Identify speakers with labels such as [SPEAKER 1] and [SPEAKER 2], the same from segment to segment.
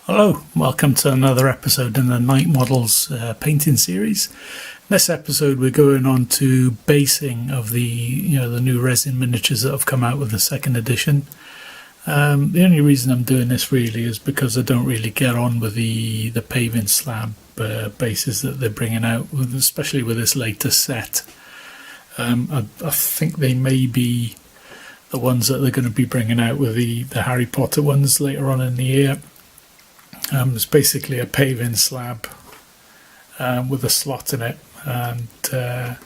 [SPEAKER 1] Hello, welcome to another episode in the Night Models painting series. This episode we're going on to basing of the new resin miniatures that have come out with the second edition. The only reason I'm doing this really is because I don't really get on with the paving slab bases that they're bringing out, especially with this latest set. I think they may be the ones that they're going to be bringing out with the Harry Potter ones later on in the year. It's basically a paving slab with a slot in it, and I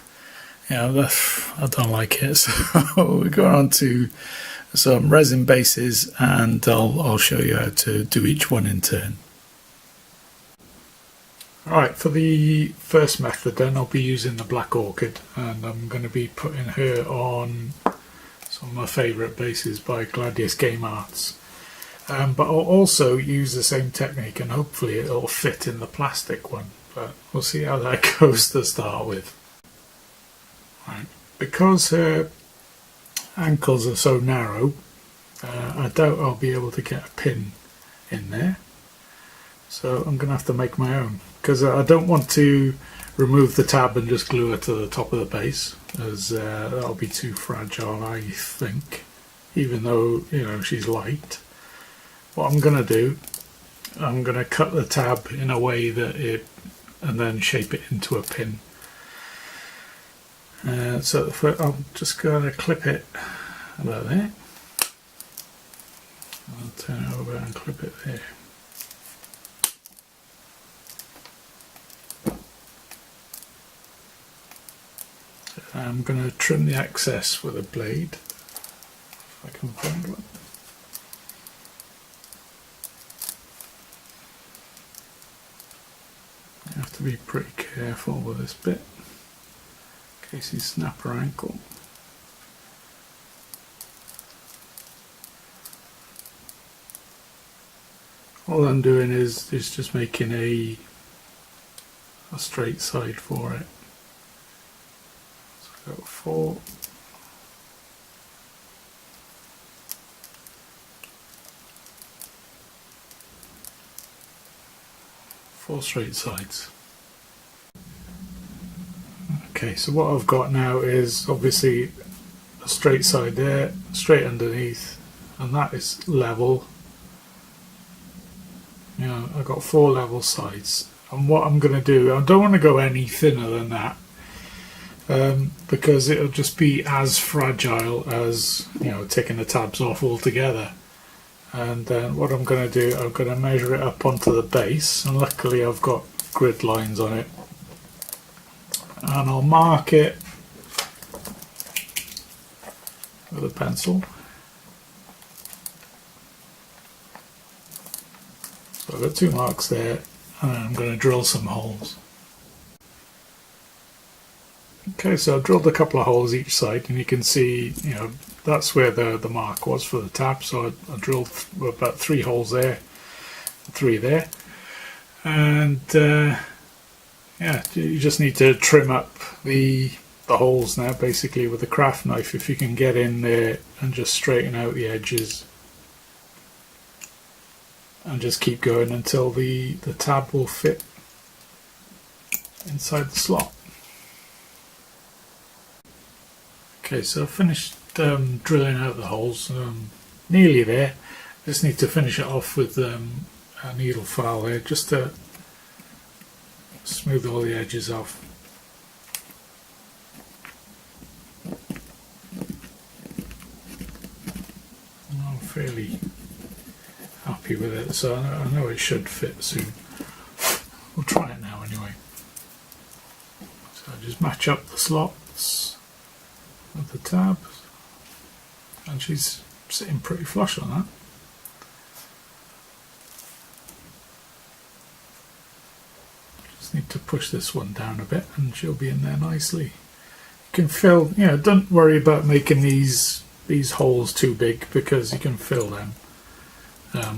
[SPEAKER 1] don't like it. So we're going on to some resin bases, and I'll show you how to do each one in turn. Alright, for the first method then I'll be using the Black Orchid, and I'm going to be putting her on some of my favourite bases by Gladius Game Arts. But I'll also use the same technique, and hopefully it'll fit in the plastic one, but we'll see how that goes to start with. Right. Because her ankles are so narrow, I doubt I'll be able to get a pin in there, so I'm going to have to make my own, because I don't want to remove the tab and just glue it to the top of the base, as that'll be too fragile, I think, even though she's light. What I'm going to do, I'm going to cut the tab in a way that and then shape it into a pin. So I'm just going to clip it about there. I'll turn it over and clip it there. I'm going to trim the excess with a blade, if I can find one. You have to be pretty careful with this bit in case you snap her ankle. All I'm doing is just making a straight side for it. So I've got four straight sides. Okay, so what I've got now is obviously a straight side there, straight underneath, and that is level. I've got four level sides, and what I'm going to do, I don't want to go any thinner than that, because it'll just be as fragile as taking the tabs off altogether. And then what I'm going to do, I'm going to measure it up onto the base, and luckily I've got grid lines on it, and I'll mark it with a pencil. So I've got two marks there, and I'm going to drill some holes. Okay, so I've drilled a couple of holes each side, and you can see, that's where the mark was for the tab. So I drilled about 3 holes there, 3 there, and yeah, you just need to trim up the holes now, basically with the craft knife, if you can get in there and just straighten out the edges, and just keep going until the tab will fit inside the slot. Okay, so I've finished drilling out the holes, nearly there. Just need to finish it off with a needle file there, just to smooth all the edges off. I'm fairly happy with it, so I know it should fit soon. We'll try it now anyway. So I just match up the slots with the tab, and she's sitting pretty flush on that. Just need to push this one down a bit and she'll be in there nicely. You can fill, don't worry about making these holes too big, because you can fill them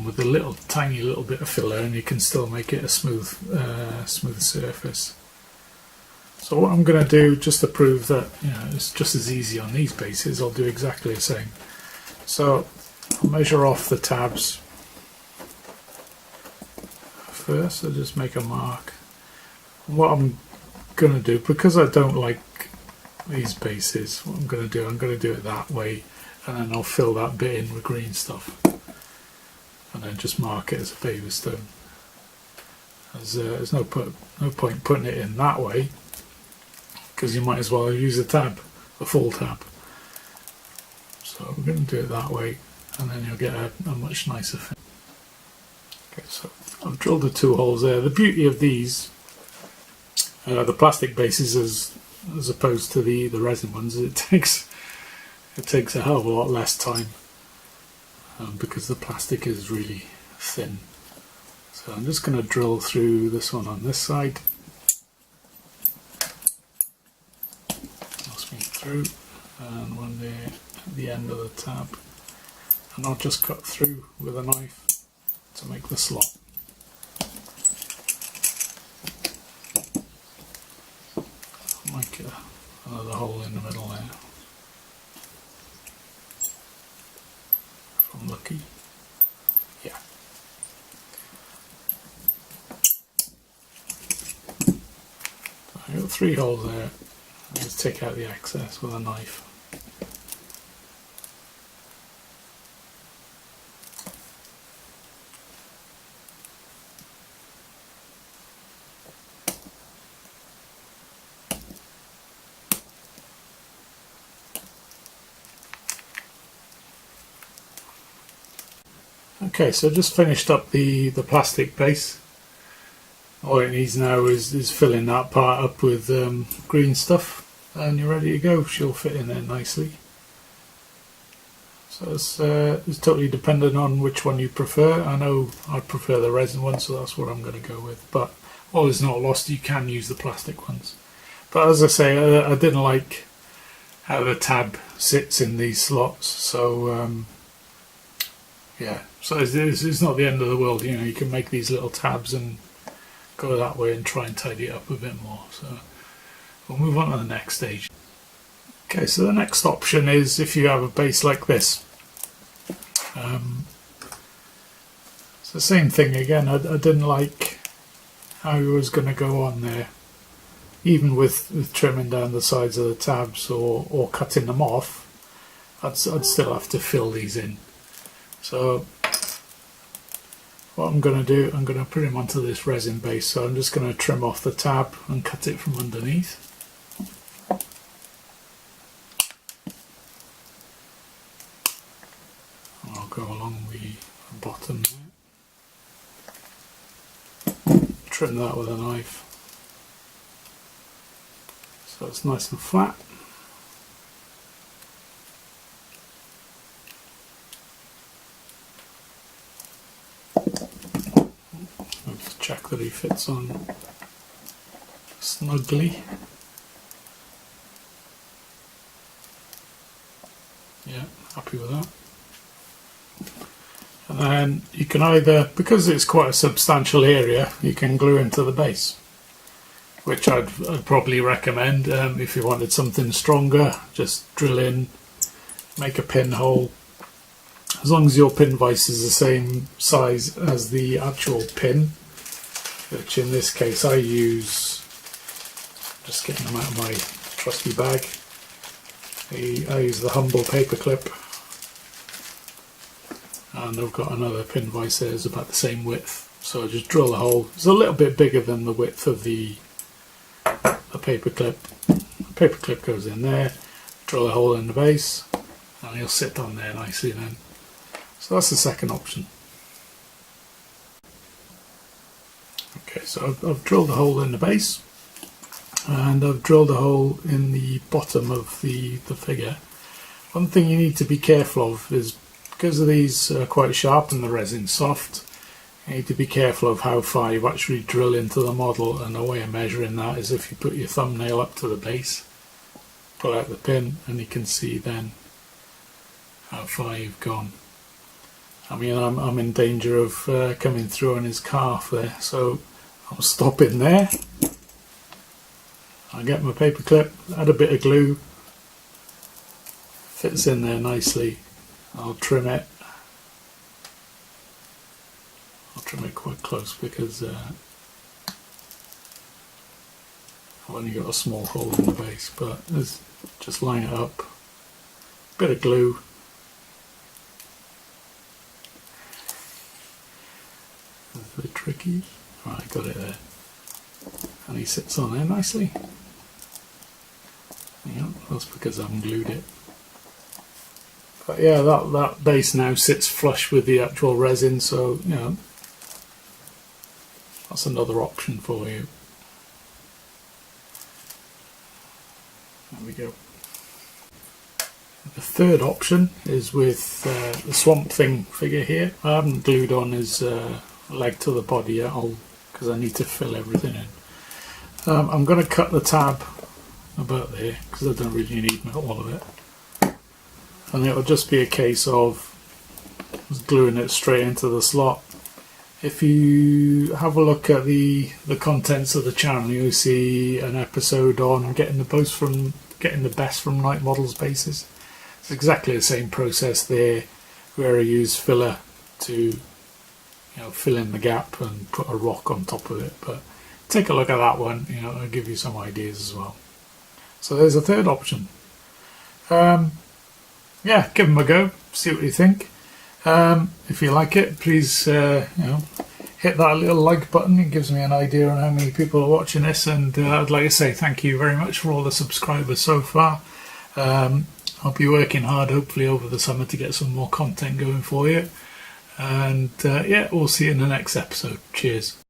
[SPEAKER 1] with a tiny little bit of filler, and you can still make it a smooth surface. So what I'm going to do, just to prove that it's just as easy on these bases, I'll do exactly the same. So I'll measure off the tabs first, so just make a mark. And what I'm going to do, because I don't like these bases, what I'm going to do it that way, and then I'll fill that bit in with green stuff, and then just mark it as a favour stone. There's no point putting it in that way, because you might as well use a full tab. So we're going to do it that way, and then you'll get a much nicer finish. Okay, so I've drilled the 2 holes there. The beauty of these, the plastic bases as opposed to the resin ones, it takes a hell of a lot less time because the plastic is really thin. So I'm just going to drill through this one on this side. I'll swing through, and one there at the end of the tab, and I'll just cut through with a knife to make the slot. I'll make another hole in the middle there, if I'm lucky. Yeah. So I've got 3 holes there. I'll just take out the excess with a knife. Okay, so just finished up the plastic base. All it needs now is filling that part up with green stuff, and you're ready to go. She'll fit in there nicely. So it's totally dependent on which one you prefer. I know I prefer the resin one, so that's what I'm going to go with. But all is not lost, you can use the plastic ones. But as I say, I didn't like how the tab sits in these slots, so yeah, so it's not the end of the world. You know, you can make these little tabs and go that way and try and tidy it up a bit more. So we'll move on to the next stage. Okay, so the next option is if you have a base like this. It's the same thing again. I didn't like how it was going to go on there, even with trimming down the sides of the tabs or cutting them off. I'd still have to fill these in. So what I'm going to do, I'm going to put him onto this resin base. So I'm just going to trim off the tab and cut it from underneath. I'll go along the bottom there. Trim that with a knife so it's nice and flat. Check that he fits on snugly. Yeah, happy with that. And then you can either, because it's quite a substantial area, you can glue into the base, which I'd probably recommend. If you wanted something stronger, just drill in, make a pinhole. As long as your pin vise is the same size as the actual pin, which in this case I use, just getting them out of my trusty bag, I use the Humble paper clip, and I've got another pin vise there that's about the same width, so I just drill a hole. It's a little bit bigger than the width of the paper clip. The paper clip goes in there, drill a hole in the base, and he'll sit on there nicely then. So that's the second option. Okay, so I've drilled a hole in the base, and I've drilled a hole in the bottom of the figure. One thing you need to be careful of is, because of these are quite sharp and the resin soft, you need to be careful of how far you actually drill into the model, and the way of measuring that is if you put your thumbnail up to the base, pull out the pin, and you can see then how far you've gone. I mean, I'm in danger of coming through on his calf there, so I'll stop in there. I'll get my paper clip, add a bit of glue, fits in there nicely. I'll trim it. I'll trim it quite close because I've only got a small hole in the base, but just line it up, bit of glue, it's a bit tricky. Right, got it there, and he sits on there nicely. Yeah, that's because I haven't glued it. But yeah, that base now sits flush with the actual resin, so you know, that's another option for you. There we go. The third option is with the Swamp Thing figure here. I haven't glued on his leg to the body yet, because I need to fill everything in. I'm going to cut the tab about there because I don't really need all of it, and it'll just be a case of just gluing it straight into the slot. If you have a look at the contents of the channel, you'll see an episode on getting the best from Night Models bases. It's exactly the same process there, where I use filler to fill in the gap and put a rock on top of it. But take a look at that one, it'll give you some ideas as well. So there's a third option. Yeah, give them a go, see what you think. If you like it, please hit that little like button. It gives me an idea on how many people are watching this, and I'd like to say thank you very much for all the subscribers so far. I'll be working hard hopefully over the summer to get some more content going for you, and yeah, we'll see you in the next episode. Cheers.